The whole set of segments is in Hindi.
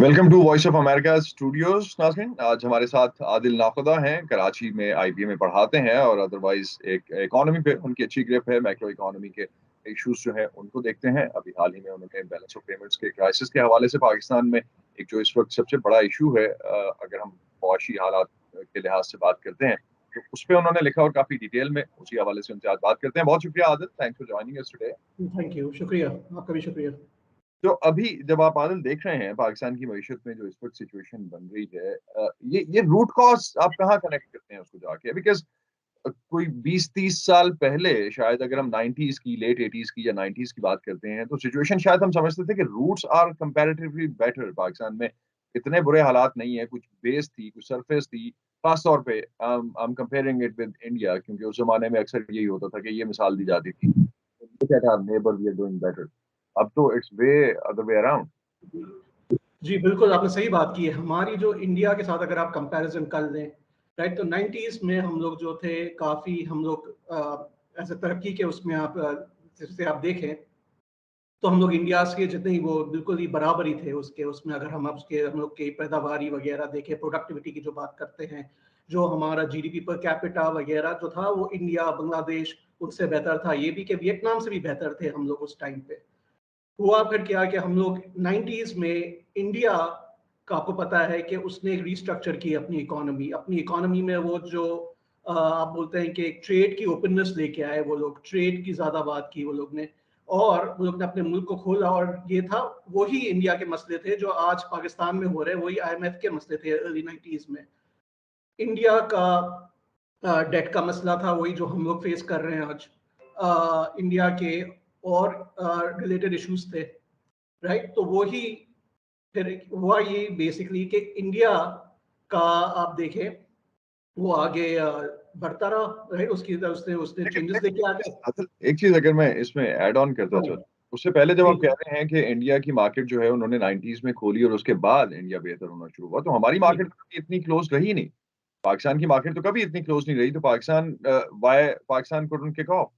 Welcome to voice of America studios. नाज़रीन, आज हमारे साथ आदिल नाखुदा हैं। कराची में आईबीए में पढ़ाते हैं और अदरवाइज एक इकोनॉमी पे उनकी अच्छी ग्रिप है। मैक्रो इकोनॉमी के इश्यूज जो है उनको देखते हैं। अभी हाल ही में उन्होंने बैलेंस ऑफ पेमेंट्स के क्राइसिस के हवाले से पाकिस्तान में एक जो इस वक्त सबसे बड़ा इशू है, अगर हम मुआशी हालात के लिहाज से बात करते हैं तो उस पर उन्होंने लिखा और काफी डिटेल में उसी हवाले से उनसे आज बात करते हैं। बहुत शुक्रिया Adil, thanks for joining us today. Thank you, शुक्रिया। आपका भी शुक्रिया। तो अभी जब आप आदिल देख रहे हैं पाकिस्तान की मईशत में जो इस वक्त सिचुएशन बन रही है, ये रूट कॉज आप कहाँ कनेक्ट करते हैं उसको जाके? बिकॉज कोई 20-30 साल पहले शायद अगर हम 90s की, लेट 80s की या 90s की बात करते हैं तो सिचुएशन शायद हम समझते थे कि roots are comparatively better. Pakistan में इतने बुरे हालात नहीं है, कुछ बेस थी, कुछ सरफेस थी। खास तौर पे I am comparing it with India, क्योंकि उस जमाने में अक्सर यही होता था कि ये मिसाल दी जाती थी, look at our neighbour, we are doing better. अब तो it's way other way around. जी, बिल्कुल आपने सही बात की है। हमारी जो इंडिया के साथ अगर आप कंपैरिजन कर लें, राइट, तो 90s में हम लोग जो थे काफ़ी हम लोग ऐसे तरक्की के उसमें आप जैसे आप देखें तो हम लोग इंडिया के जितने ही वो बिल्कुल ही बराबर ही थे उसके उसमें अगर हम उसके हम लोग की पैदावारी वगैरह देखें, प्रोडक्टिविटी की जो बात करते हैं, जो हमारा जीडीपी पर कैपिटा वगैरह जो था वो इंडिया, बांग्लादेश उनसे बेहतर था। ये भी कि वियतनाम से भी बेहतर थे हम लोग उस टाइम पे। हुआ फिर क्या कि हम लोग 90s में इंडिया का आपको पता है कि उसने एक रीस्ट्रक्चर की अपनी इकोनॉमी में वो जो आप बोलते हैं कि एक ट्रेड की ओपननेस लेके आए वो लोग, ट्रेड की ज़्यादा बात की वो लोग ने और वो लोग ने अपने मुल्क को खोला और ये था वही इंडिया के मसले थे जो आज पाकिस्तान में हो रहे हैं, वही आईएमएफ के मसले थे अर्ली 90s में। इंडिया का डेट का मसला था वही जो हम लोग फेस कर रहे हैं आज। इंडिया के और रिलेटेड इश्यूज थे, राइट? तो वो ही फिर हुआ ये बेसिकली कि इंडिया का आप देखें वो आगे बढ़ता रहा, राइट? उसकी उसने उसने लेकिन चेंजेस लेकिन लेके आ एक चीज गया। असल एक चीज अगर मैं इसमें ऐड ऑन करता हाँ, चलूं, उससे पहले जब जी। आप कह रहे हैं कि इंडिया की मार्केट जो है उन्होंने 90s में खोली और उसके बाद इंडिया बेहतर होना शुरू हुआ, तो हमारी जी। मार्केट कभी इतनी क्लोज रही नहीं। पाकिस्तान की मार्केट तो कभी इतनी क्लोज नहीं रही, तो Pakistan why Pakistan couldn't kick off?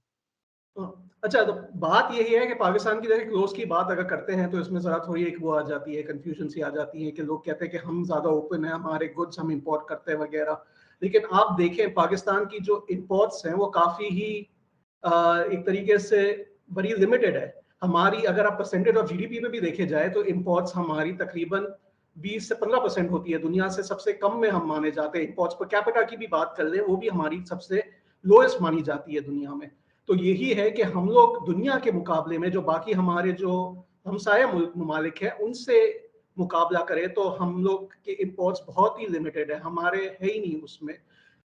अच्छा, तो बात यही है कि पाकिस्तान की जगह क्लोज की बात अगर करते हैं तो इसमें ज़रा थोड़ी एक वो आ जाती है, कन्फ्यूजन सी आ जाती है कि लोग कहते हैं कि हम ज़्यादा ओपन है, हमारे गुड्स हम इंपोर्ट करते हैं वगैरह। लेकिन आप देखें पाकिस्तान की जो इंपोर्ट्स हैं वो काफ़ी ही एक तरीके से बड़ी लिमिटेड है। हमारी अगर आप परसेंटेज ऑफ जीडीपी में भी देखे जाए तो इंपोर्ट्स हमारी तकरीबन 20 से 15% होती है। दुनिया से सबसे कम में हम माने जाते हैं। इंपोर्ट्स पर कैपिटा की भी बात कर लें, वो भी हमारी सबसे लोएस्ट मानी जाती है दुनिया में। तो यही है कि हम लोग दुनिया के मुकाबले में जो बाकी हमारे जो हमसाया ममालिक है उनसे मुकाबला करें तो हम लोग के इंपोर्ट्स बहुत ही लिमिटेड है, हमारे है ही नहीं उसमें।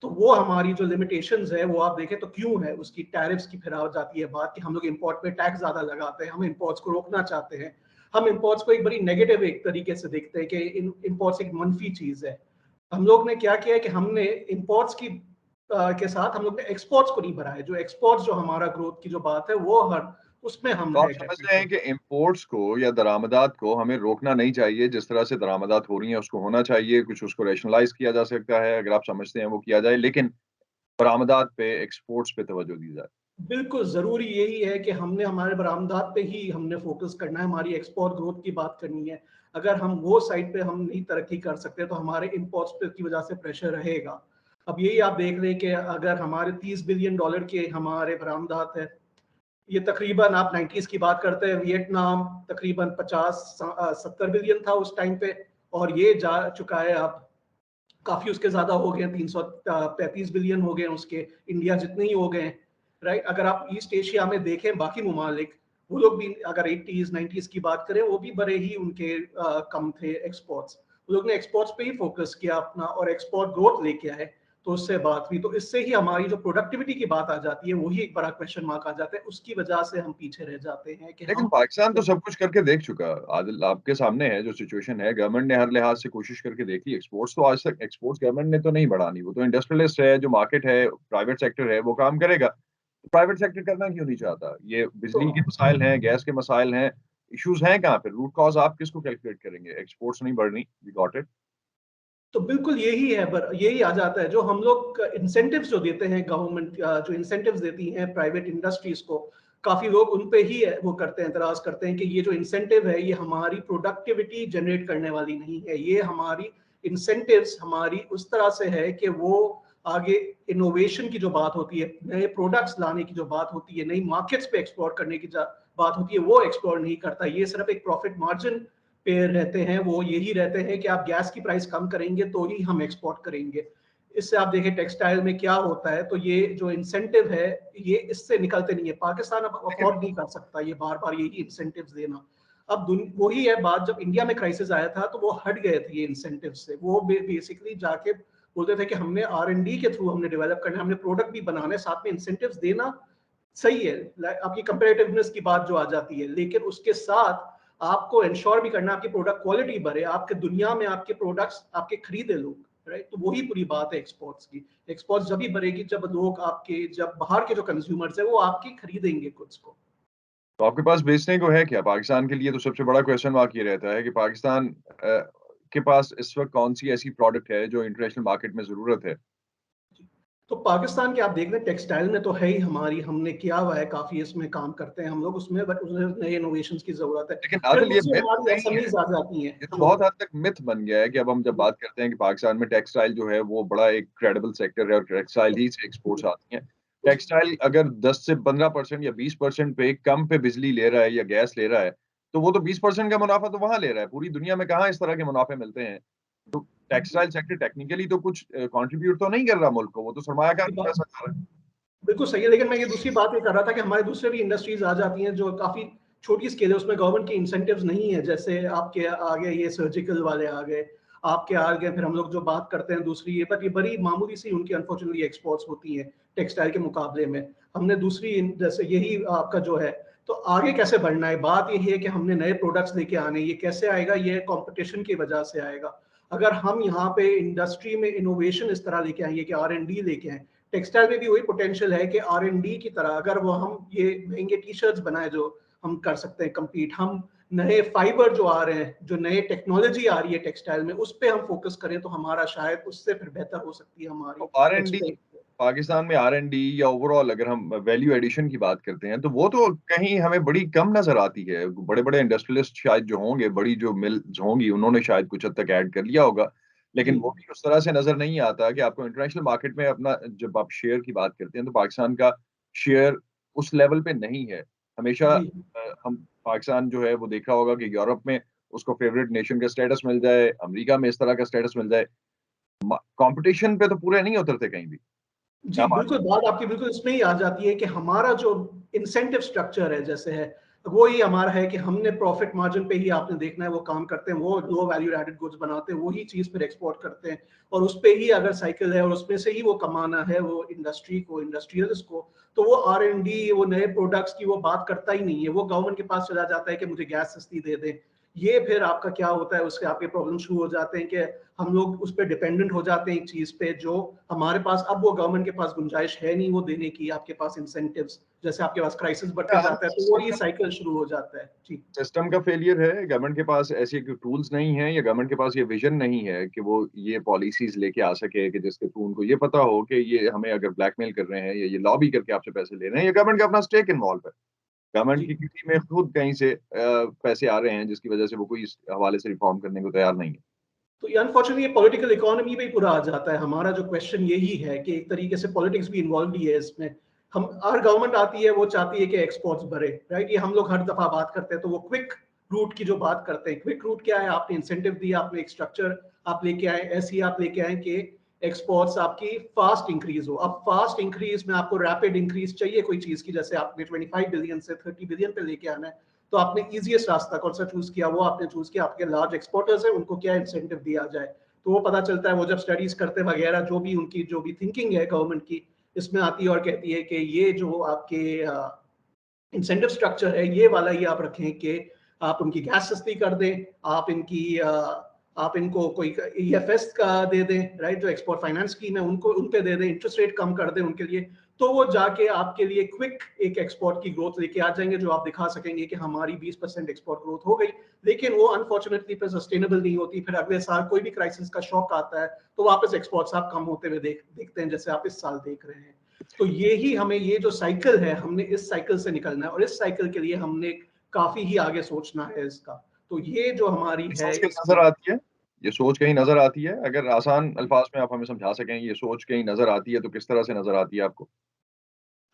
तो वो हमारी जो लिमिटेशंस है वो आप देखें तो क्यों है, उसकी टैरिफ्स की फिर आ जाती है बात कि हम लोग इंपोर्ट पे टैक्स ज्यादा लगाते हैं, हम इंपोर्ट्स को रोकना चाहते हैं। हम इंपोर्ट्स को एक बड़ी नेगेटिव एक तरीके से देखते हैं कि इंपोर्ट्स एक मनफी चीज है। हम लोग ने क्या किया है कि हमने इंपोर्ट्स की के साथ हम लोग ने एक्सपोर्ट्स को नहीं बढ़ाया। जो एक्सपोर्ट्स जो हमारा ग्रोथ की जो बात है वो हर उसमें हम तो आप है समझ कहते रहे हैं। हैं कि इंपोर्ट्स को या दरामदात को हमें रोकना नहीं चाहिए, जिस तरह से दरामदात हो रही हैं उसको होना चाहिए, कुछ उसको रैशनलाइज किया जा सकता है, अगर आप समझते हैं वो किया जाए, लेकिन बरामदात पे, एक्सपोर्ट्स पे तवज्जो दी जाए। बिल्कुल ज़रूरी यही है कि हमने हमारे बरामदात पे ही हमने फ़ोकस करना है, हमारी एक्सपोर्ट ग्रोथ की बात करनी है। अगर हम वो साइड पे हम नहीं तरक्की कर सकते, तो हमारे इंपोर्ट्स पे की वजह से प्रेशर रहेगा। अब यही आप देख रहे हैं कि अगर हमारे $30 बिलियन के हमारे बरामदात है, ये तकरीबन आप 90s की बात करते हैं, वियतनाम तकरीबन 70 बिलियन था उस टाइम पे और ये जा चुका है अब काफ़ी उसके ज़्यादा हो गए, 335 बिलियन हो गए उसके, इंडिया जितने ही हो गए, राइट? अगर आप ईस्ट एशिया में देखें बाकी ममालिक, वो लोग भी अगर 80s 90s की बात करें वो भी बड़े ही उनके कम थे एक्सपोर्ट्स। वो लोग ने एक्सपोर्ट्स पे ही फोकस किया अपना और एक्सपोर्ट ग्रोथ लेके आए, तो उससे बात हुई। तो इससे ही हमारी जो प्रोडक्टिविटी की बात आ जाती है वही एक बड़ा क्वेश्चन मार्क आ जाता है, उसकी वजह से हम पीछे रह जाते हैं कि लेकिन हम पाकिस्तान तो सब कुछ करके देख चुका। आदिल, आपके सामने है जो सिचुएशन है, गवर्नमेंट ने हर लिहाज से कोशिश करके देख ली। एक्सपोर्ट्स तो आज तक एक्सपोर्ट्स गवर्नमेंट ने तो नहीं बढ़ानी, वो तो इंडस्ट्रियलिस्ट है, जो मार्केट है, प्राइवेट सेक्टर है, वो काम करेगा। प्राइवेट सेक्टर करना क्यों नहीं चाहता? ये तो बिजली के मसाइल हैं, गैस के मसाइल हैं, इश्यूज हैं कहाँ पे? रूट कॉज आप किसको कैलकुलेट करेंगे? एक्सपोर्ट्स नहीं बढ़नी, वी गॉट इट। तो बिल्कुल यही है, यही आ जाता है जो हम लोग इंसेंटिव्स जो देते हैं गवर्नमेंट जो इंसेंटिव्स देती हैं प्राइवेट इंडस्ट्रीज को, काफी लोग उन पे ही वो करते हैं, एतराज करते हैं कि ये जो इंसेंटिव है ये हमारी प्रोडक्टिविटी जनरेट करने वाली नहीं है, ये हमारी इंसेंटिव्स हमारी उस तरह से है कि वो आगे इनोवेशन की जो बात होती है, नए प्रोडक्ट्स लाने की जो बात होती है, नई मार्केट्स पे एक्सप्लोर करने की बात होती है, वो एक्सप्लोर नहीं करता। ये सिर्फ एक प्रॉफिट मार्जिन पे रहते हैं, वो यही रहते हैं कि आप गैस की प्राइस कम करेंगे तो ही हम एक्सपोर्ट करेंगे। इससे आप देखें टेक्सटाइल में क्या होता है, तो ये जो इंसेंटिव है ये इससे निकलते नहीं है। पाकिस्तान अब अफोर्ड नहीं कर सकता ये बार बार यही इंसेंटिव्स देना। अब वही है बात, जब इंडिया में क्राइसिस आया था तो वो हट गए थे ये इंसेंटिव से। वो बेसिकली जाके बोलते थे कि हमने R&D के थ्रू हमने डेवलप करना है, हमने प्रोडक्ट भी बनाना है, साथ में इंसेंटिव्स देना सही है, आपकी कंपेरेटिवनेस की बात जो आ जाती है, लेकिन उसके साथ आपको इंश्योर भी करना आपकी प्रोडक्ट क्वालिटी बढ़े, आपके दुनिया में आपके प्रोडक्ट्स आपके खरीदे लोग, राइट। तो वही पूरी बात है एक्सपोर्ट्स की। एक्सपोर्ट्स जब ही बढ़ेगी जब लोग आपके, जब बाहर के जो कंज्यूमर्स है वो आपकी खरीदेंगे गुड्स को। तो आपके पास बेचने को है क्या? पाकिस्तान के लिए तो सबसे बड़ा क्वेश्चन मार्क ये रहता है कि पाकिस्तान के पास इस वक्त कौन सी ऐसी प्रोडक्ट है जो इंटरनेशनल मार्केट में जरूरत है? तो पाकिस्तान के आप देख रहे हैं टेक्सटाइल में तो है ही हमारी, हमने किया हुआ है काफी, इसमें काम करते हैं हम लोग उसमें, बट उसमें नए इनोवेशंस की जरूरत है। लेकिन फिर आदिल, ये दूसरी मिथ हमारी नहीं है, एसएमईज आ जाती हैं ये तो जो, बहुत हद तक मिथ बन गया है कि अब हम जब बात करते हैं कि पाकिस्तान में टेक्सटाइल जो है वो बड़ा एक क्रेडिबल सेक्टर है और टेक्सटाइल ही से एक्सपोर्ट्स आती हैं। टेक्सटाइल अगर 10 से 15% या 20% पे कम पे बिजली ले रहा है या गैस ले रहा है, तो वो तो 20% का मुनाफा तो वहां ले रहा है। पूरी दुनिया में कहाँ इस तरह के मुनाफे मिलते हैं? तो टेक्सटाइल सेक्टर टेक्निकली तो कुछ कंट्रीब्यूट तो नहीं कर रहा मुल्क को, वो तो सरमायाकार का पैसा जा रहा है। बिल्कुल सही है, लेकिन मैं ये दूसरी बात ये कर रहा था कि हमारे दूसरे भी इंडस्ट्रीज आ जाती हैं जो काफी छोटी स्केल है, उसमें गवर्नमेंट के इंसेंटिव्स नहीं है। जैसे आपके आगे ये सर्जिकल वाले आ गए, आपके आ गए, फिर हम लोग जो बात करते हैं दूसरी ये, बट ये बड़ी मामूली सी उनकी अनफॉर्चुनेटली एक्सपोर्ट्स होती हैं टेक्सटाइल के मुकाबले में। हमने दूसरी जैसे यही आपका जो है, तो आगे कैसे बढ़ना है, बात यही है कि हमने नए प्रोडक्ट्स लेके आने। ये कैसे आएगा, ये कंपटीशन की वजह से आएगा। अगर हम यहाँ पे इंडस्ट्री में इनोवेशन इस तरह लेके आएंगे कि R&D लेके आए, टेक्सटाइल में भी वही पोटेंशियल है कि R&D की तरह अगर वो हम ये महंगे टी शर्ट्स बनाए जो हम कर सकते हैं कम्पीट, हम नए फाइबर जो आ रहे हैं, जो नए टेक्नोलॉजी आ रही है टेक्सटाइल में, उस पर हम फोकस करें तो हमारा शायद उससे फिर बेहतर हो सकती है तो हमारी R&D, एक्सपोर्ट। पाकिस्तान में R&D या ओवरऑल अगर हम वैल्यू एडिशन की बात करते हैं तो वो तो कहीं हमें बड़ी कम नजर आती है। बड़े बड़े इंडस्ट्रियलिस्ट शायद जो होंगे, बड़ी जो मिल्स होंगी, उन्होंने शायद कुछ हद तक ऐड कर लिया होगा, लेकिन जी वो भी उस तरह से नजर नहीं आता कि आपको इंटरनेशनल मार्केट में अपना, जब आप शेयर की बात करते हैं तो पाकिस्तान का शेयर उस लेवल पे नहीं है। हमेशा जी हम पाकिस्तान जो है वो देखा होगा कि यूरोप में उसको फेवरेट नेशन का स्टेटस मिल जाए, अमेरिका में इस तरह का स्टेटस मिल जाए, कंपटीशन पे तो पूरे नहीं उतरते कहीं भी। जी, क्या बिल्कुल, बात आपकी बिल्कुल इसमें ही आ जाती है कि हमारा जो इंसेंटिव स्ट्रक्चर है जैसे है, वो ही हमारा है कि हमने प्रॉफिट मार्जिन पे ही आपने देखना है वो काम करते हैं, वो लो वैल्यू एडेड गुड्स बनाते हैं, वही चीज़ फिर एक्सपोर्ट करते हैं और उस पे ही अगर साइकिल है और उसमें से ही वो कमाना है वो इंडस्ट्री को, इंडस्ट्रियलिस्ट को, तो वो R&D, वो नए प्रोडक्ट्स की वो बात करता ही नहीं है। वो गवर्नमेंट के पास चला जाता है कि मुझे गैस सस्ती दे दें। ये फिर आपका क्या होता है, उससे आपके प्रॉब्लम शुरू हो जाते हैं कि हम लोग उस पर डिपेंडेंट हो जाते हैं एक चीज पे जो हमारे पास, अब वो गवर्नमेंट के पास गुंजाइश है नहीं वो देने की, आपके पास इंसेंटिव्स, जैसे आपके पास क्राइसिस बढ़ते जाता है तो वही साइकिल शुरू हो जाता है। जी सिस्टम का फेलियर है? गवर्नमेंट के पास ऐसे टूल्स नहीं है या गवर्नमेंट के पास ये विजन नहीं है कि वो ये पॉलिसीज लेके आ सके कि जिसके थ्रू उनको ये पता हो कि ये हमें अगर ब्लैकमेल कर रहे हैं या ये लॉबी करके आपसे पैसे ले रहे हैं, या गवर्नमेंट का अपना स्टेक इन्वॉल्व है, गवर्नमेंट जी की किसी में खुद कहीं से पैसे आ रहे हैं जिसकी वजह से वो कोई इस हवाले से रिफॉर्म करने को तैयार नहीं है। तो ये अनफॉर्चुनेटली ये पॉलिटिकल इकोनॉमी में ही पूरा आ जाता है। हमारा जो क्वेश्चन यही है कि एक तरीके से पॉलिटिक्स भी इन्वॉल्व ही है इसमें। हम, हर गवर्नमेंट आती है वो चाहती है कि एक्सपोर्ट्स बढ़े, राइट। ये हम लोग हर दफा बात करते हैं तो वो क्विक रूट की जो बात करते हैं, क्विक रूट क्या है, आपने इंसेंटिव दिया, आपने एक स्ट्रक्चर आप लेके आए, ऐसी आप लेके आए कि एक्सपोर्ट्स आपकी फास्ट इंक्रीज हो। अब फास्ट इंक्रीज में आपको रैपिड इंक्रीज चाहिए कोई चीज की, जैसे आपने 25 बिलियन से 30 बिलियन पे लेके आना है, तो आपने इजीएस्ट रास्ता कौन सा चूज किया, वो आपने चूज किया। आपके लार्ज एक्सपोर्टर्स है उनको क्या इंसेंटिव दिया जाए, तो वो पता चलता है। वो जब स्टडीज करते वगैरह, जो भी उनकी जो भी थिंकिंग है गवर्नमेंट की, इसमें आती है और कहती है कि ये जो आपके इंसेंटिव स्ट्रक्चर है ये वाला ही आप रखें कि आप उनकी गैस सस्ती कर दें, आप इनकी आप इनको कोई EFS का दे दें, राइट, जो एक्सपोर्ट फाइनेंस स्कीम है उनको उन पे दे दें, इंटरेस्ट रेट कम कर दें उनके लिए, तो वो जाके आपके लिए क्विक एक एक्सपोर्ट की ग्रोथ लेके आ जाएंगे, जो आप दिखा सकेंगे कि हमारी 20% एक्सपोर्ट ग्रोथ हो गई। लेकिन वो अनफॉर्चुनेटली फिर सस्टेनेबल नहीं होती। फिर अगले साल कोई भी क्राइसिस का शॉक आता है तो वापस एक्सपोर्ट्स आप कम होते हुए देखते हैं, जैसे आप इस साल देख रहे हैं। तो ये ही हमें, ये जो साइकिल है, हमने इस साइकिल से निकलना है और इस साइकिल के लिए हमने काफी ही आगे सोचना है इसका। तो ये जो हमारी ये है सोच कहीं इसकी, नज़र आती है? ये सोच कहीं नज़र आती है? अगर आसान अल्फाज में आप हमें समझा सकें, ये सोच कहीं नज़र आती है तो किस तरह से नज़र आती है आपको?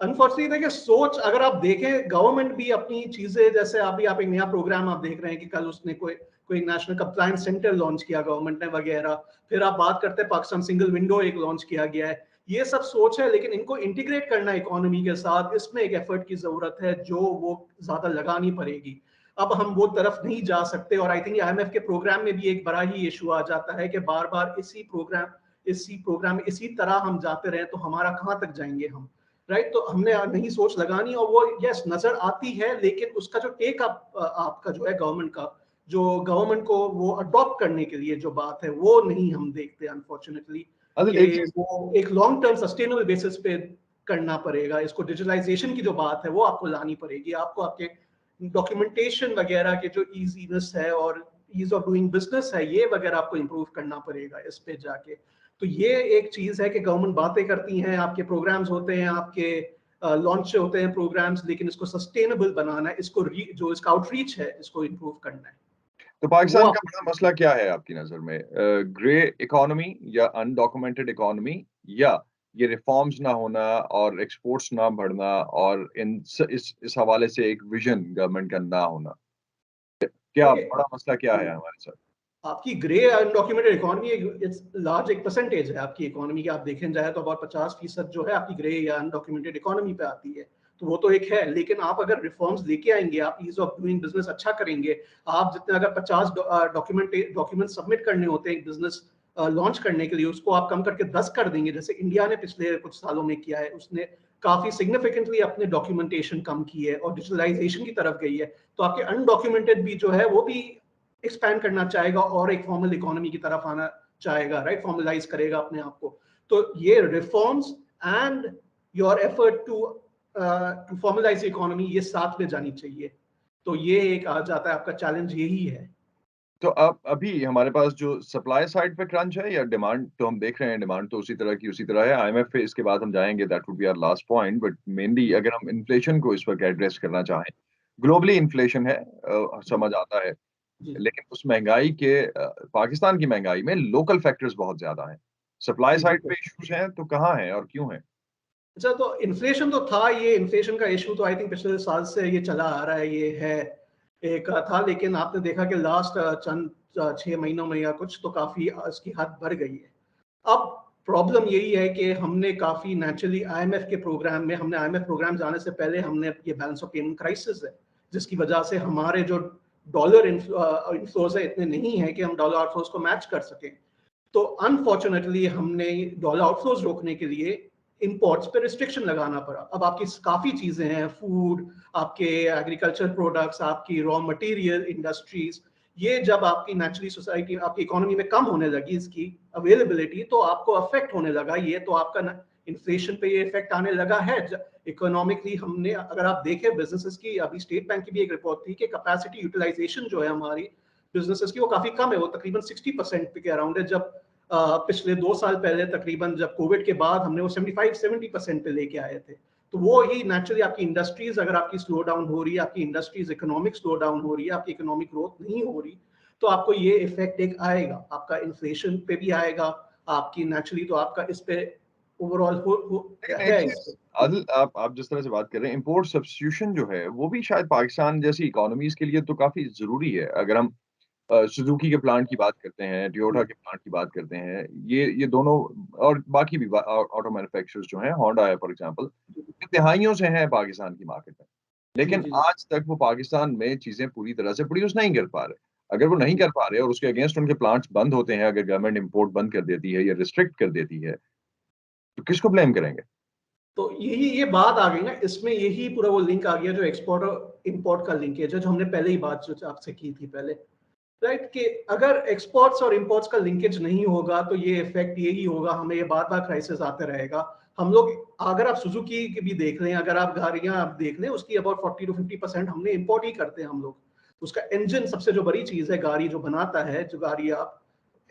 अनफॉर्चुनेटली देखिए सोच, अगर आप देखें गवर्नमेंट भी अपनी चीजें, जैसे अभी आप एक नया प्रोग्राम आप देख रहे हैं कि कल उसने कोई कोई नेशनल कंप्लायंस सेंटर लॉन्च किया गवर्नमेंट ने वगैरह। फिर आप बात करते हैं पाकिस्तान सिंगल विंडो एक लॉन्च किया गया है। ये सब सोच है, लेकिन इनको इंटीग्रेट करना इकोनॉमी के साथ, इसमें एक एफर्ट की जरूरत है जो वो ज्यादा लगानी पड़ेगी। अब हम वो तरफ नहीं जा सकते, और आई थिंक आईएमएफ के प्रोग्राम में भी एक बड़ा ही इशू आ जाता है कि बार बार इसी प्रोग्राम में इसी तरह हम जाते रहे तो हमारा कहाँ तक जाएंगे हम, राइट। तो हमने नहीं सोच लगानी, और वो यस नजर आती है, लेकिन उसका जो टेक अप आपका जो है गवर्नमेंट का, जो गवर्नमेंट को वो अडॉप्ट करने के लिए जो बात है वो नहीं हम देखते अनफॉर्चुनेटली, आदिल, एक कि चीज़ वो एक लॉन्ग टर्म सस्टेनेबल बेसिस पे करना पड़ेगा। इसको डिजिटलाइजेशन की जो बात है वो आपको लानी पड़ेगी, आपको आपके डॉक्यूमेंटेशन वगैरह के जो इजीनेस है और ईज ऑफ डूइंग बिजनेस है, ये वगैरह आपको इंप्रूव करना पड़ेगा इस पे जाके। तो ये एक चीज है कि गवर्नमेंट बातें करती हैं, आपके प्रोग्राम्स होते हैं, आपके लॉन्च होते हैं प्रोग्राम्स, लेकिन इसको सस्टेनेबल बनाना है, इसको जो इसका आउटरीच है इसको इंप्रूव करना है। तो तो वो पाकिस्तान का आप, बड़ा मसला क्या है आपकी नज़र में? ग्रे इकोनॉमी या अनडॉक्यूमेंटेड इकोनॉमी, या ये रिफॉर्म्स ना होना और एक्सपोर्ट्स ना बढ़ना और इस हवाले से एक विज़न गवर्नमेंट का ना होना? क्या देखिए बड़ा मसला क्या है हमारे साथ? आपकी grey undocumented economy it's large एक परसेंटेज है आपकी इकोनॉमी की, आप देखें जाए तो about 50% जो है आपकी ग्रे या अनडॉक्यूमेंटेड इकोनॉमी पे आती है। तो वो तो एक है, लेकिन आप अगर रिफॉर्म्स लेके आएंगे, आप ईज ऑफ डूइंग बिजनेस अच्छा करेंगे, आप जितने अगर 50 डॉक्यूमेंट सबमिट करने होते हैं बिजनेस लॉन्च करने के लिए, उसको आप कम करके 10 कर देंगे, जैसे इंडिया ने पिछले कुछ सालों में किया है, उसने काफी सिग्निफिकेंटली अपने डॉक्यूमेंटेशन कम की है और डिजिटलाइजेशन की तरफ गई है। तो आपके अनडॉक्यूमेंटेड भी जो है वो भी एक्सपैंड करना चाहेगा और एक फॉर्मल इकोनॉमी की तरफ आना चाहेगा, राइट, फॉर्मलाइज करेगा अपने आप को। तो ये reforms and your effort to formalise economy, ये साथ में जानी चाहिए। तो ये एक आ जाता है, आपका चैलेंज यही है। तो अब अभी हमारे पास जो सप्लाई साइड पे क्रंच है या डिमांड, तो हम देख रहे हैं डिमांड तो उसी तरह की उसी तरह है। आईएमएफ पे इसके बाद हम जाएँगे, that would be our last point, but mainly अगर हम इन्फ्लेशन को इस वक़्त एड्रेस करना चाहें, ग्लोबली इन्फ्लेशन है, समझ आता है। जी लेकिन उस महँगाई के पाकिस्तान की महँगाई में लोकल फैक्टर्स बहुत ज़्यादा हैं। सप्लाई जी साइड बिल्कुल। पे इश्यूज़ हैं तो कहाँ हैं और क्यों हैं? अच्छा, तो इन्फ्लेशन तो था, ये इन्फ्लेशन का इशू तो आई थिंक पिछले साल से ये चला आ रहा है, ये है एक था, लेकिन आपने देखा कि लास्ट चंद 6 महीनों में या कुछ तो काफी इसकी हद बढ़ गई है। अब प्रॉब्लम यही है कि हमने काफी नेचुरली आईएमएफ के प्रोग्राम में, हमने आईएमएफ प्रोग्राम जाने से पहले हमने ये बैलेंस ऑफ पेमेंट क्राइसिस है, जिसकी वजह से हमारे जो डॉलर इनफ्लोज है इतने नहीं है कि हम डॉलर आउटफ्लोज को मैच कर सकें। तो अनफॉर्चुनेटली हमने डॉलर आउटफ्लोज रोकने के लिए इंपोर्ट्स पे रिस्ट्रिक्शन लगाना पड़ा। अब आपकी काफी चीजें हैं, फूड, आपके एग्रीकल्चर प्रोडक्ट्स, आपकी रॉ मटेरियल इंडस्ट्रीज, ये जब आपकी नेचुरली सोसाइटी, आपकी इकोनॉमी में कम होने लगी इसकी अवेलेबिलिटी, तो आपको अफेक्ट होने लगा ये, तो आपका इन्फ्लेशन पे ये इफेक्ट आने लगा है। इकोनॉमिकली हमने, अगर आप देखें बिजनेसेस की, अभी स्टेट बैंक की भी एक रिपोर्ट थी कि कैपेसिटी यूटिलाइजेशन जो है हमारी बिजनेसेस की, वो काफी कम है, वो तकरीबन 60% के अराउंड है। जब पिछले 2 साल पहले तकरीबन, जब कोविड के बाद हमने वो 75-70% पे लेके आए थे। तो वो ही नेचुरली आपकी इंडस्ट्रीज, अगर आपकी स्लो डाउन हो रही है, आपकी इंडस्ट्रीज इकोनॉमिक स्लो डाउन हो रही है, आपकी इकोनॉमिक ग्रोथ नहीं हो रही, तो आपको ये इफेक्ट एक आएगा, आपका इन्फ्लेशन पे भी आएगा, आपकी नेचुरली तो आपका इस पे ओवरऑल लेकिन एक है इस चीज़ पे। आदिल, आप जिस तरह से बात कर रहे हैं, इम्पोर्ट सब्स्टिट्यूशन जो है, वो भी शायद पाकिस्तान जैसी इकोनॉमीज़ के लिए तो काफ़ी ज़रूरी है। अगर हम सुजुकी के प्लांट की बात करते हैं, टोयोटा जी के प्लांट की बात करते हैं, ये दोनों और बाकी भी ऑटो मैन्युफैक्चरर्स जो हैं, होंडा है फॉर एग्ज़ाम्पल, ये तिहाइयों से हैं पाकिस्तान की मार्केट में। जी लेकिन जी जी आज तक वो पाकिस्तान में चीज़ें पूरी तरह से प्रोड्यूस नहीं कर पा रहे। अगर वो नहीं जी। कर पा रहे और उसके अगेंस्ट उनके प्लांट्स बंद होते हैं, अगर गवर्नमेंट इम्पोर्ट बंद कर देती है या रिस्ट्रिक्ट कर देती है, तो किसको ब्लेम करेंगे? तो यही ये बात आ गई ना, इसमें यही पूरा वो लिंक आ गया जो एक्सपोर्ट और इंपोर्ट का लिंकेज है, जो हमने पहले ही बात जो आपसे की थी पहले, राइट, कि अगर एक्सपोर्ट्स और इंपोर्ट्स का लिंकेज नहीं होगा तो ये इफेक्ट यही होगा, हमें ये बार बार क्राइसिस आते रहेगा। हम लोग, अगर आप सुजुकी की भी देख लें, अगर आप गाड़ियां आप देख लें, उसकी अबाउट 40-50% हमने इंपोर्ट ही करते हैं हम लोग। उसका इंजन सबसे जो बड़ी चीज है, गाड़ी जो बनाता है, जो गाड़ी आप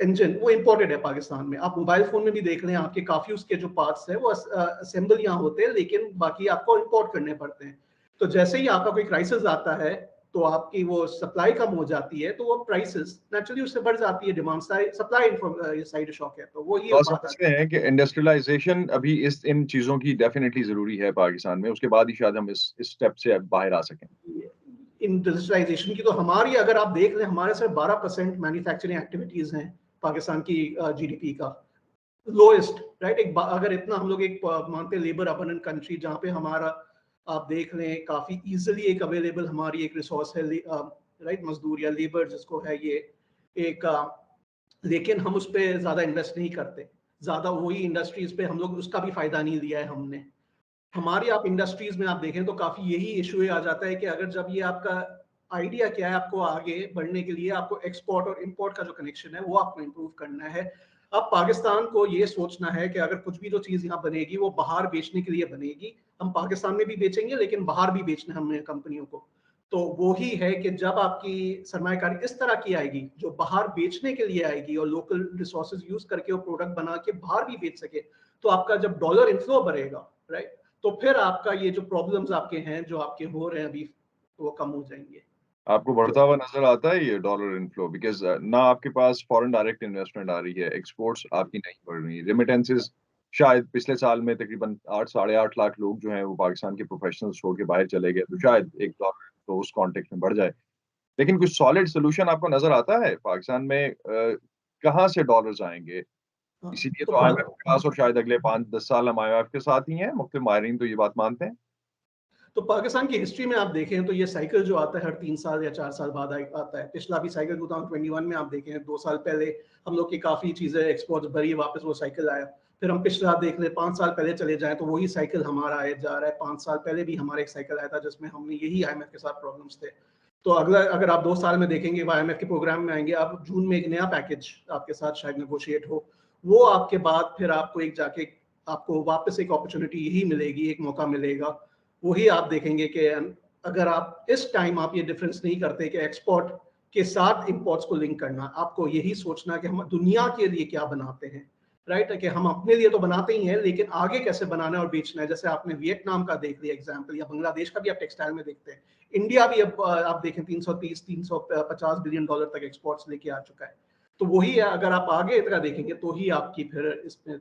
इंजन वो इंपोर्टेड है पाकिस्तान में। आप मोबाइल फोन में भी देख लें, आपके काफी उसके जो पार्ट्स है वो असेंबल यहाँ होते हैं, लेकिन बाकी आपको इंपोर्ट करने पड़ते हैं। तो जैसे ही आपका कोई क्राइसिस आता है तो आपकी वो सप्लाई कम हो जाती है, तो वो प्राइसेस नेचुरली उससे बढ़ जाती है, demand side supply side shock है, तो वो ये तो आप बात समझते हैं कि इंडस्ट्रियलाइजेशन अभी इन चीजों की डेफिनेटली जरूरी है पाकिस्तान में, उसके बाद ही शायद हम इस स्टेप से बाहर आ सकें। इंडस्ट्रियलाइजेशन की तो हमारी अगर आप देख लें, हमारे सिर्फ 12% मैन्युफैक्चरिंग एक्टिविटीज हैं पाकिस्तान की जीडीपी का, लोएस्ट, राइट। अगर इतना हम लोग एक मानते लेबर अबंडेंट कंट्री जहाँ पे हमारा आप देख लें काफी इजीली एक अवेलेबल हमारी एक रिसोर्स है, राइट, मजदूर या लेबर जिसको है ये एक लेकिन हम उस पर ज्यादा इन्वेस्ट नहीं करते, ज्यादा वही इंडस्ट्रीज पे हम लोग उसका भी फायदा नहीं लिया है हमने। हमारी आप इंडस्ट्रीज में आप देखें तो काफी यही इशू आ जाता है कि अगर जब ये आपका आइडिया क्या है, आपको आगे बढ़ने के लिए आपको एक्सपोर्ट और इंपोर्ट का जो कनेक्शन है वो आपको इंप्रूव करना है। अब पाकिस्तान को ये सोचना है कि अगर कुछ भी जो चीज यहाँ बनेगी वो बाहर बेचने के लिए बनेगी, हम पाकिस्तान में भी बेचेंगे लेकिन बाहर भी बेचना है हमने कंपनियों को। तो वो ही है कि जब आपकी सरमायाकारी इस तरह की आएगी जो बाहर बेचने के लिए आएगी और लोकल रिसोर्सेज यूज करके वो प्रोडक्ट बना के बाहर भी बेच सके, तो आपका जब डॉलर इनफ्लो बढ़ेगा, राइट, तो फिर आपका ये जो प्रॉब्लम्स आपके हैं जो आपके हो रहे हैं अभी वो कम हो जाएंगे। आपको बढ़ता हुआ नजर आता है ये डॉलर इनफ्लो? बिकॉज ना आपके पास फॉरेन डायरेक्ट इन्वेस्टमेंट आ रही है, एक्सपोर्ट्स आपकी नहीं बढ़ रही, रेमिटेंसेस शायद पिछले साल में तकरीबन 8 साढ़े 8 लाख लोग जो हैं वो पाकिस्तान के प्रोफेशनल्स छोड़ के बाहर चले गए, तो शायद एक डॉलर तो उस कॉन्टेक्स्ट में बढ़ जाए। लेकिन कुछ सॉलिड सोल्यूशन आपको नजर आता है पाकिस्तान में? कहाँ से डॉलर्स आएंगे? हाँ, इसीलिए तो तो आईएमएफ के पास, और शायद अगले 5-10 साल हम आईएमएफ के साथ ही हैं, मुख्तलिफ माहिरीन तो ये बात मानते हैं। तो पाकिस्तान की हिस्ट्री में आप देखें तो ये साइकिल जो आता है हर 3 साल या 4 साल बाद आता है। पिछला भी साइकिल 2021 में आप देखें 2 साल पहले हम लोग की काफी चीजें एक्सपोर्ट भरी, वापस वो साइकिल आया। फिर हम पिछला देख ले 5 साल पहले चले जाएं तो वही साइकिल हमारा आया जा रहा है। 5 साल पहले भी हमारा एक साइकिल आया था जिसमें हमने यही आईएमएफ के साथ प्रॉब्लम्स थे। तो अगला अगर आप 2 साल में देखेंगे आईएमएफ के प्रोग्राम में आएंगे, आप जून में एक नया पैकेज आपके साथ शायद नेगोशिएट हो, वो आपके बाद फिर आपको एक जाके आपको वापस एक अपॉर्चुनिटी यही मिलेगी, एक मौका मिलेगा। वही आप देखेंगे कि अगर आप इस टाइम आप ये डिफरेंस नहीं करते कि एक्सपोर्ट के साथ इंपोर्ट्स को लिंक करना, आपको यही सोचना कि हम दुनिया के लिए क्या बनाते हैं, राइट, कि हम अपने लिए तो बनाते ही हैं लेकिन आगे कैसे बनाना है और बेचना है। जैसे आपने वियतनाम का देख लिया एग्जाम्पल, या बांग्लादेश का भी आप टेक्सटाइल में देखते हैं। इंडिया भी अब आप देखें 330-350 बिलियन डॉलर तक एक्सपोर्ट्स लेके आ चुका है। तो वही है, अगर आप आगे इतना देखेंगे तो ही आपकी फिर इसमें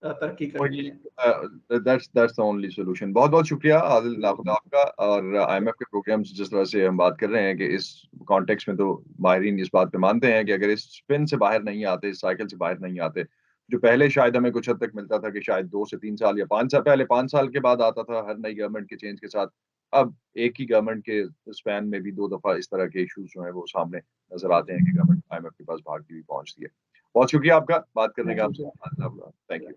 तरक्की करनी वही है। That's the only solution. बहुत बहुत शुक्रिया आदिल नाखुदा आपका। और आईएमएफ के प्रोग्राम्स जिस तरह से हम बात कर रहे हैं कि इस कॉन्टेक्स्ट में तो माहिरीन इस बात पे मानते हैं कि अगर इस स्पिन से बाहर नहीं आते, इस साइकिल से बाहर नहीं आते, जो पहले शायद हमें कुछ हद तक मिलता था कि शायद 2 से 3 साल या 5 साल पहले, 5 साल के बाद आता था हर नई गवर्नमेंट के चेंज के साथ, अब एक ही गवर्नमेंट के स्पैन में भी 2 दफा इस तरह के इश्यूज जो है वो सामने नजर आते हैं कि गवर्नमेंट आईएमएफ के पास भागती हुई पहुंचती है। बहुत शुक्रिया आपका बात करने का, थैंक आपसे। यू। Thank you.